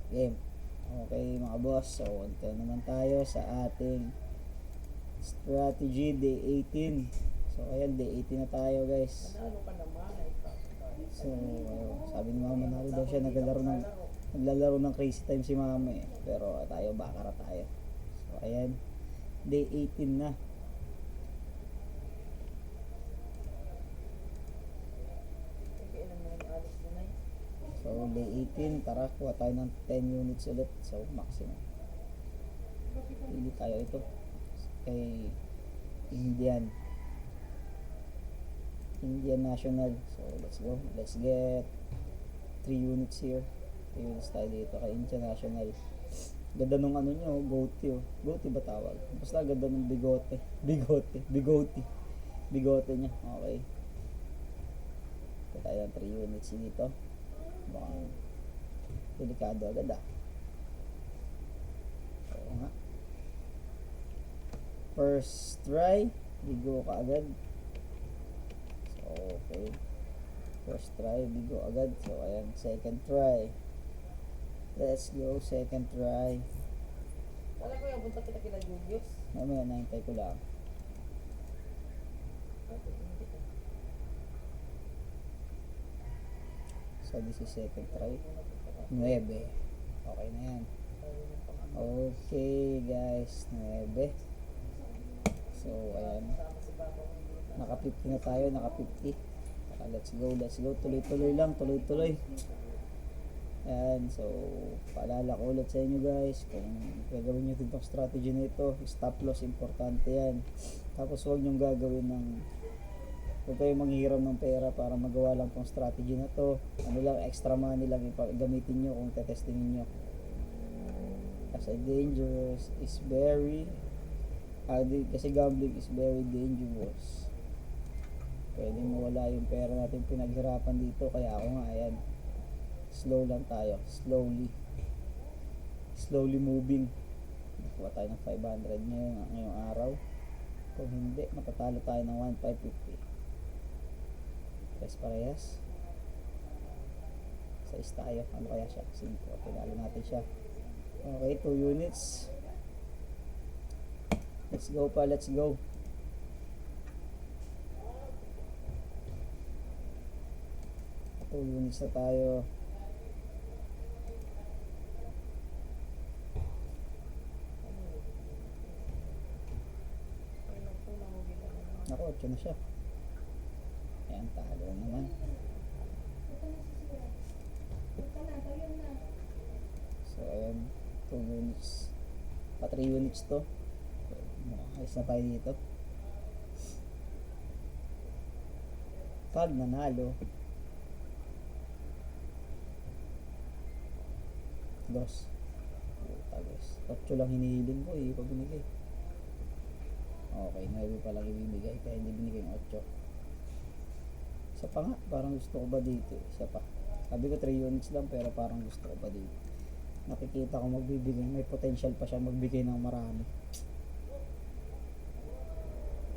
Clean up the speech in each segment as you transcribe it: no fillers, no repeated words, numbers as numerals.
Game. Okay mga boss, so ito naman tayo sa ating strategy day 18. So ayan, day 18 na tayo guys. So sabi ni mama na daw siya naglalaro ng crazy time si mama eh. Pero tayo bakara tayo. So ayan, day 18 na. So day 18, tara kuha tayo ng 10 units ulit. So maximum. Pili tayo ito kay Indian National. So let's go. Let's get 3 units here. 3 units tayo dito kay Indian National. Ganda nung ano nyo, goatee oh. Goatee ba tawag? Basta ganda nung bigote niya. Okay. Ito tayo ng 3 units dito. Baka delikado agad ah. Oo nga. First try, bigo ka agad. So okay. First try, bigo agad. So ayan, second try. Let's go, second try. Wala ko yung punta kita kila Julius. Mamaya, nahintay ko lang. So this is second try. 9. Okay na yan. Okay guys, 9. So ayan, naka 50 na tayo, naka 50. Let's go, tuloy-tuloy lang, tuloy-tuloy. Ayan, so paalala ko ulit sa inyo guys, kung gagawin nyo itong strategy na ito, stop loss, importante yan. Tapos huwag nyo gagawin huwag kayong manghiram ng pera para magawa lang tong strategy na to. Ano lang, extra money lang gamitin nyo kung tetestingin nyo. Kasi dangerous is very kasi gambling is very dangerous. Pwede mawala yung pera natin pinaghirapan dito. Kaya ako nga, ayan, slow lang tayo, slowly moving. Nakuha tayo ng 500 ngayong araw. Kung hindi, matatalo tayo ng 1,550. Parehas 6 tayo. Ano kaya siya? 5. Pinalo natin siya. Okay, 2 units. Let's go pa, let's go. Two units na tayo. Naku, 8 na siya. Ayan, talo naman. So ayan, 2 units. 3 units to. Ayos na tayo dito. Pag nanalo, 2. Guys, 8 lang hinihiling ko eh, pag binigay. Okay, 9 pa lang ibibigay, kaya hindi binigay ng 8. Isa pa nga, parang gusto ko ba dito? Isa pa. Sabi ko 3 units lang, pero parang gusto ko ba dito? Nakikita ko magbibigay, may potential pa siya magbigay ng marami.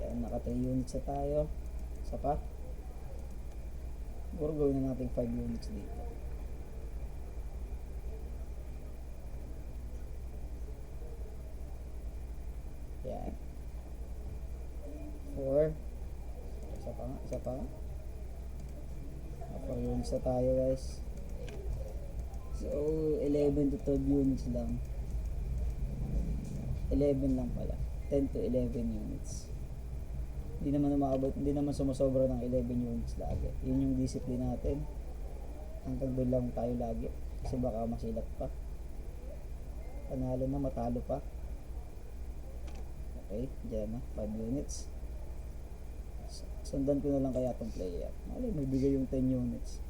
Yan, naka 3 units na tayo. Isa pa. Siguro gawin na natin 5 units dito. Yan. 4. Isa pa nga, isa pa nga. 4 units na tayo guys. So 11 to 12 units lang. 11 lang pala. 10 to 11 units. Hindi naman sumasobra ng 11 units lagi. Yun yung discipline natin. Hanggang doon lang tayo lagi. Kasi baka masilap pa. Panalo na, matalo pa. Okay, dyan na. 5 units. Sundan ko na lang kaya itong player. Malay, magbigay yung 10 units.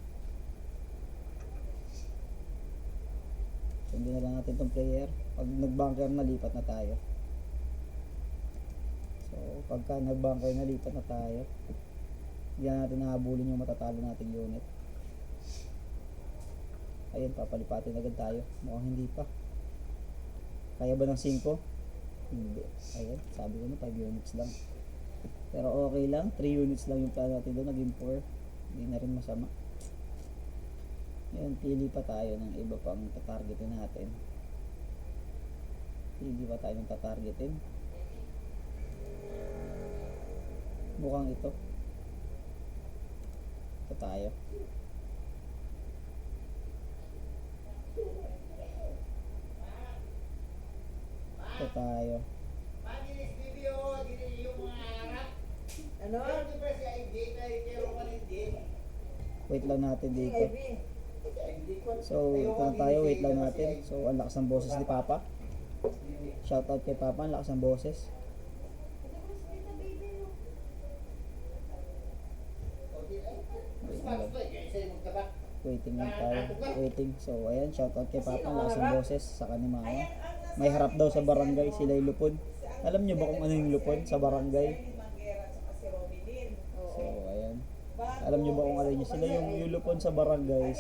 Sundan na lang natin itong player. Pag nag-bunker na, lipat na tayo. So, pagka nag-bunker na, lipat na tayo. Hindi na natin nahabulin yung matatalo nating unit. Ayun, papalipatin agad tayo. Mukhang hindi pa. Kaya ba ng 5? Hindi. Ayun, sabi ko na 5 units lang. Pero okay lang, 3 units lang yung plano natin doon, naging 4. Hindi na rin masama. Yun, pili pa tayo ng iba pang tatargetin natin. Pili pa tayo ng tatargetin. Mukhang ito. Ito tayo. Ito tayo. Ano? Wait lang natin dito. Ivy. So, ito na tayo. Wait lang natin. So, ang lakas ng boses ni Papa. Shoutout kay Papa. Ang lakas ng boses. Wait lang. Waiting lang tayo. Waiting. So, ayan. Shoutout kay Papa. Ang lakas ng boses. Saka ni Mama. May harap daw sa barangay. Sila yung lupon. Alam nyo ba kung ano yung lupon sa barangay? So, ayan. Alam nyo ba kung ano yun? Sila yung lupon sa barangay.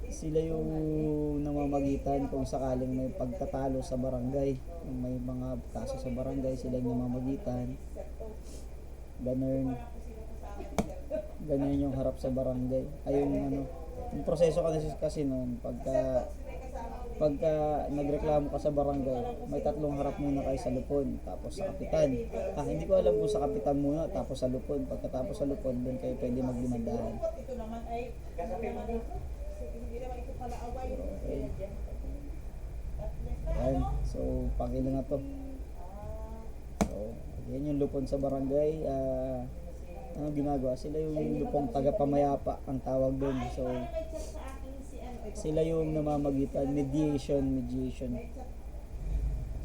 Sila yung namamagitan kung sakaling may pagtatalo sa barangay. Kung may mga kaso sa barangay, sila yung namamagitan. Ganun. Ganyan yung harap sa barangay. Ay yung ano, yung proseso kasi noon, pagka nagreklamo ka sa barangay, may tatlong harap muna kayo sa lupon, tapos sa kapitan. Hindi ko alam kung sa kapitan muna, tapos sa lupon. Pagkatapos sa lupon, doon kayo pwede magdemandahan. Ito naman ay hindi naman ito pala away. Okay. Ayan. So, pakila na to. So, yan yung lupon sa barangay. Ano ginagawa? Sila yung lupong taga-pamayapa ang tawag doon. So, sila yung namamagitan. Mediation.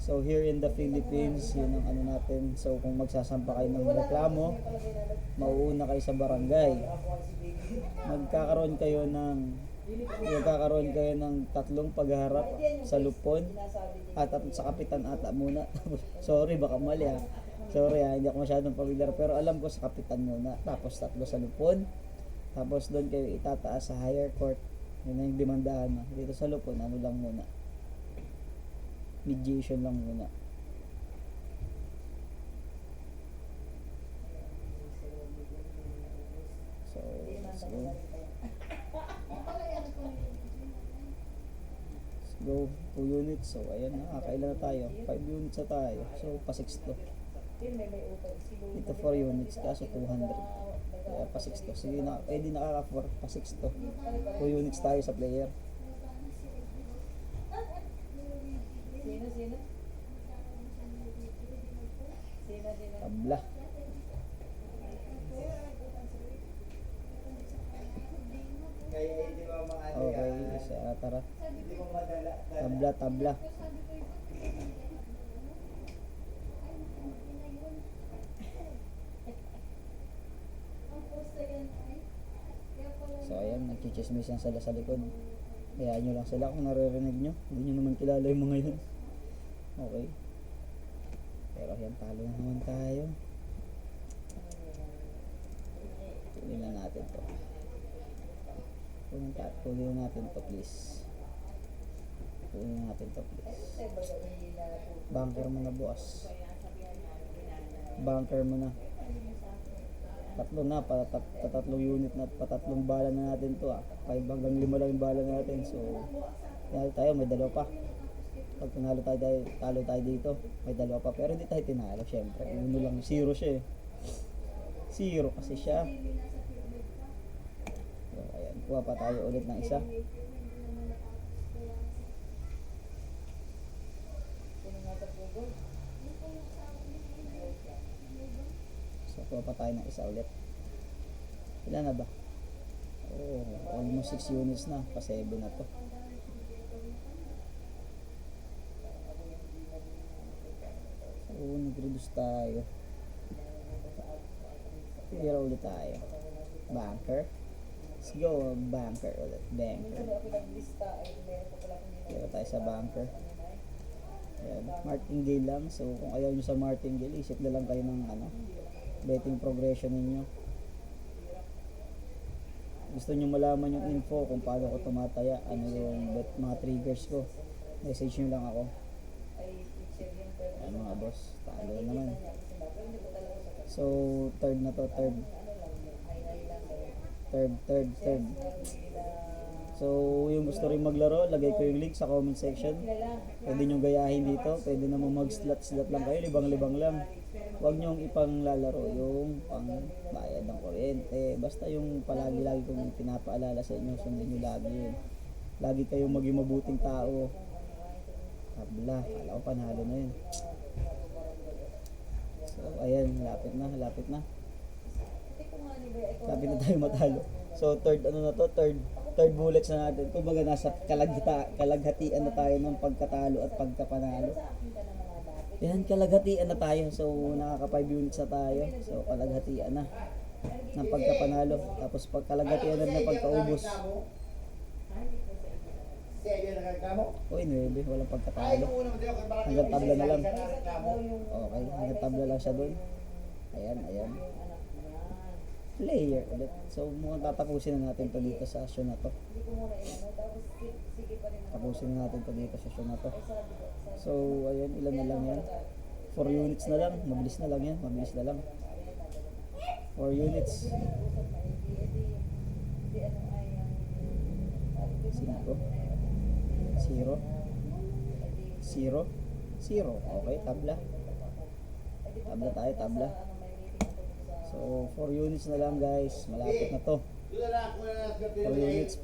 So, here in the Philippines, yun ang ano natin. So, kung magsasampa kayo ng reklamo, mauuna kayo sa barangay. Magkakaroon kayo ng tatlong pagharap sa lupon at sa kapitan ata muna. Sorry, baka mali ha. Sorry ha, hindi ako masyadong familiar, pero alam ko sa kapitan muna. Tapos tatlo sa lupon. Tapos doon kayo itataas sa higher court. Yun na yung demandahan mo. Dito sa lupon, ano lang muna. Mediation lang muna. So, let's go. Let's go. 2 units. So, ayan na. Kailan na tayo? 5 units na tayo. So, pa 6 to. Ito 4 units. Kaso 200. Kaya pa 6 to. Sige na. Di nakaka 4. Pa 6 to. 2 units tayo sa player. Sino? Tabla. Okay, isa tara. Tabla. So ayan, nagchichismisan sila sa likod. Hayaan nyo lang sila kung naririnig nyo. Hindi nyo naman kilala yung mga yun. Okay. Pero ayan, talo na naman tayo. Tuloy na natin to. Tuloy na natin to please. Bunker mo na boss. Bunker mo na. Tatlo na, patatlong unit na, patatlong bala na natin to 5 hanggang 5 lang yung bala natin. So, tinalo tayo, may 2 pa. Pag talo tayo dito, may 2 pa. Pero hindi tayo tinalo, syempre. 1 lang, 0 siya eh. 0 kasi siya. So, ayan, kuha pa tayo ulit ng isa. So, kuha pa tayo ng isa ulit. Ilan na ba? Oh, almost 6 units na. Pa 7 na to. So, nag-reduce tayo. Tira ulit tayo. Bunker. Let's go. Bunker ulit. Bunker. Tira tayo sa bunker. Ayan. Martingale lang. So, kung ayaw nyo sa martingale, isip na lang kayo ng betting progression ninyo. Gusto nyo malaman yung info kung paano ko tumataya, ano yung mga triggers ko, message nyo lang ako. Ayan mga boss, talo naman. So third na to, third. Third. So, yung gusto rin maglaro, lagay ko yung link sa comment section. Pwede nyo gayahin dito. Pwede naman mag-slot lang kayo. Libang-libang lang. Huwag nyo ipang lalaro yung pang bayad ng kuryente. Basta yung palagi-lagi kong pinapaalala sa inyo, sundin nyo lagi yun. Lagi kayong maging mabuting tao. Tabla. Kala ko panalo na yun. So, ayan. Lapit na. Lapit na tayo matalo. So, third bullets na natin. Kumbaga nasa kalaghatian na tayo ng pagkatalo at pagkapanalo. Yan, kalaghatian na tayo. So, nakaka 5 units na tayo. So, kalaghatian na ng pagkapanalo. Tapos, pagkalaghatian na ng pagkaubos. Uy, 9. Walang pagkatalo. Hanggang tabla na lang. Okay, hanggang tabla lang siya doon. Ayan. Player ulit. So, mukhang tatapusin na natin to dito sa show na to. Tapusin na natin to dito sa show na to. So, ayan, ilan na lang yan? 4 units na lang. Mabilis na lang yan. 4 units. 5. 0. Okay, tabla. Tabla. So, 4 units na lang guys. Malapit na to. 4 units.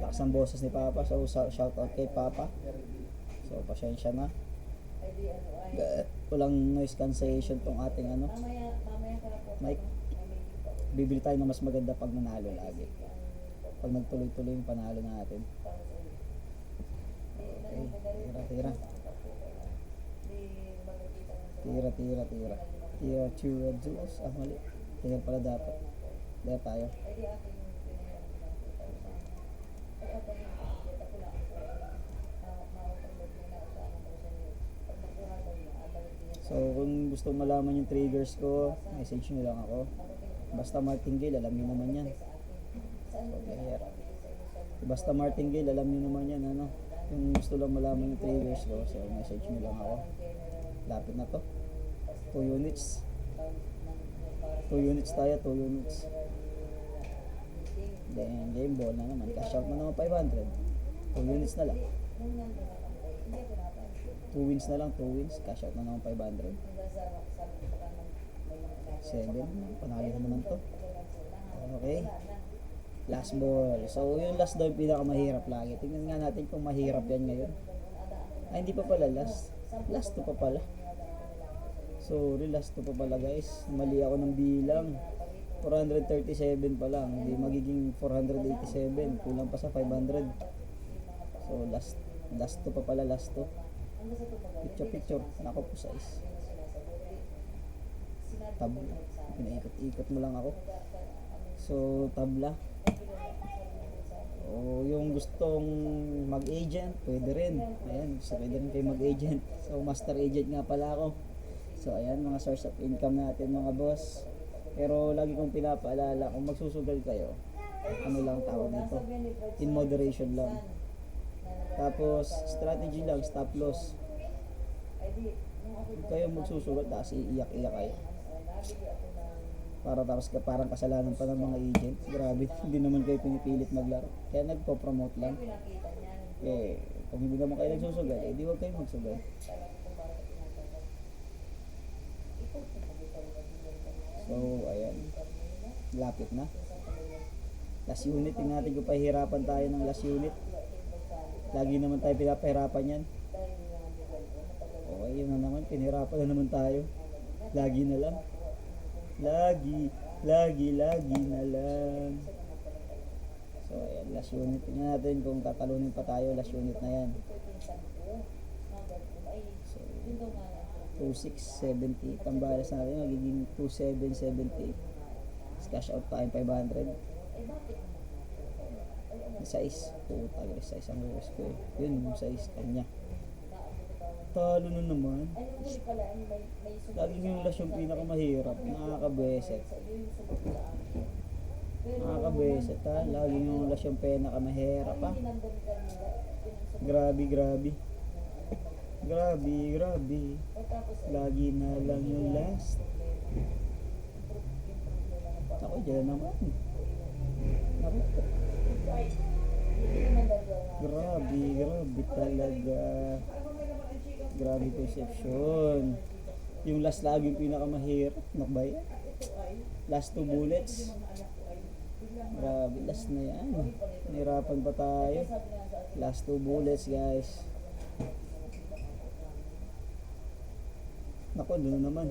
Lakas ng boses ni Papa. So, shout out kay Papa. So, pasensya na. Walang noise cancellation tong ating mic. Bibili tayo ng mas maganda pag nanalo lagi. Pag nagtuloy-tuloy yung panalo natin. Okay, tira. Tira, juice. Mali. Tira pala dapat. Daya tayo. So, kung gusto malaman yung triggers ko, message nyo lang ako. Basta martingale, alam nyo naman yan. Basta martingale, alam nyo naman yan. Yung gusto lang malaman yung triggers ko, so message nyo lang ako. Lapit na to. 2 units. 2 units tayo, 2 units. Then, game ball na naman. Cash out na naman 500. 2 units na lang. 2 wins na lang, 2 wins. Cash out na naman 500. 7. Panalo na naman to. Okay. Last ball. So, yung last daw yung pinakamahirap lagi. Tingnan nga natin kung mahirap yan ngayon. Ay, hindi pa pala last. Last 2 pa pala. Sorry, last 2 pa pala guys. Mali ako ng bilang. 437 pa lang. Hindi magiging 487. Kulang pa sa 500. So, last 2 pa pala, last 2. Picture. Nako po size. Tabla. Pinaikot-ikot mo lang ako. So, tabla. O yung gustong mag-agent, pwede rin. Ayan, pwede rin kayo mag-agent. So, master agent nga pala ako. So, ayan, mga source of income natin mga boss. Pero lagi kong pinapaalala, kung magsusugal kayo, ano lang tawag dito? In moderation lang. Tapos, strategy lang, stop loss. Huwag kayong magsusugal, tapos iiyak-iyak kayo. Parang kasalanan pa ng mga agent. Grabe, hindi naman kayo pinipilit maglaro. Kaya nagpo-promote lang. Kung hindi naman kayo nagsusugal, di huwag kayo magsugal. So, ayan. Lapit na. Last unit, tingnan natin kung pahirapan tayo ng last unit. Lagi naman tayo pinapahirapan yan. Okay, yun na naman. Pinahirapan na naman tayo. Lagi na lang. Lagi na lang. So, ayan, last unit. Tingnan natin kung tatalunin pa tayo. Last unit na yan. So, 2,670. Pambalas natin, magiging 2,770. Cash out tayo 500. Size. Puta, size ang request ko eh. Yun, yung size kanya. Talo na naman. Laging yung last yung pinakamahirap. Nakakabeset ha. Laging yung last yung pinakamahirap ha. Grabe. Lagi na lang yung last. Ako, dyan naman. Naku. Grabe talaga. Grabe perception. Yung last lagi yung pinakamahirap. Nakbay? Last 2 bullets. Grabe, last na yan. Nahirapan pa tayo. Last 2 bullets, guys. Naku, doon na naman.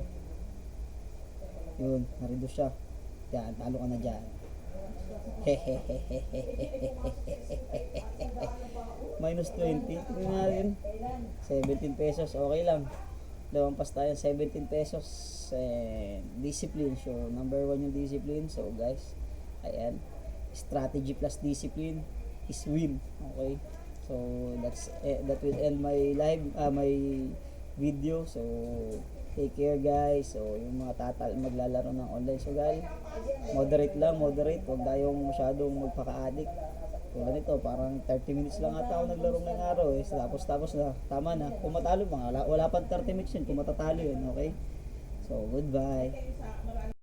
Yun, narido siya. Yan, talo ka na dyan. Minus 20. Tingnan natin. 17 pesos. Okay lang. Lumampas tayo 17 pesos. And discipline. So, number 1 yung discipline. So, guys, ayan. Strategy plus discipline is win. Okay. So, that will end my live, my video. So, take care, guys. So, yung mga maglalaro ng online. So, guys, moderate lang, moderate. Huwag tayong masyadong magpaka-addict. Tulad nito, parang 30 minutes lang ata ako naglaro ngayong araw eh. Tapos na, tama na. Kung matalo, wala pang 30 minutes yun. Kung matatalo yun, okay? So, goodbye.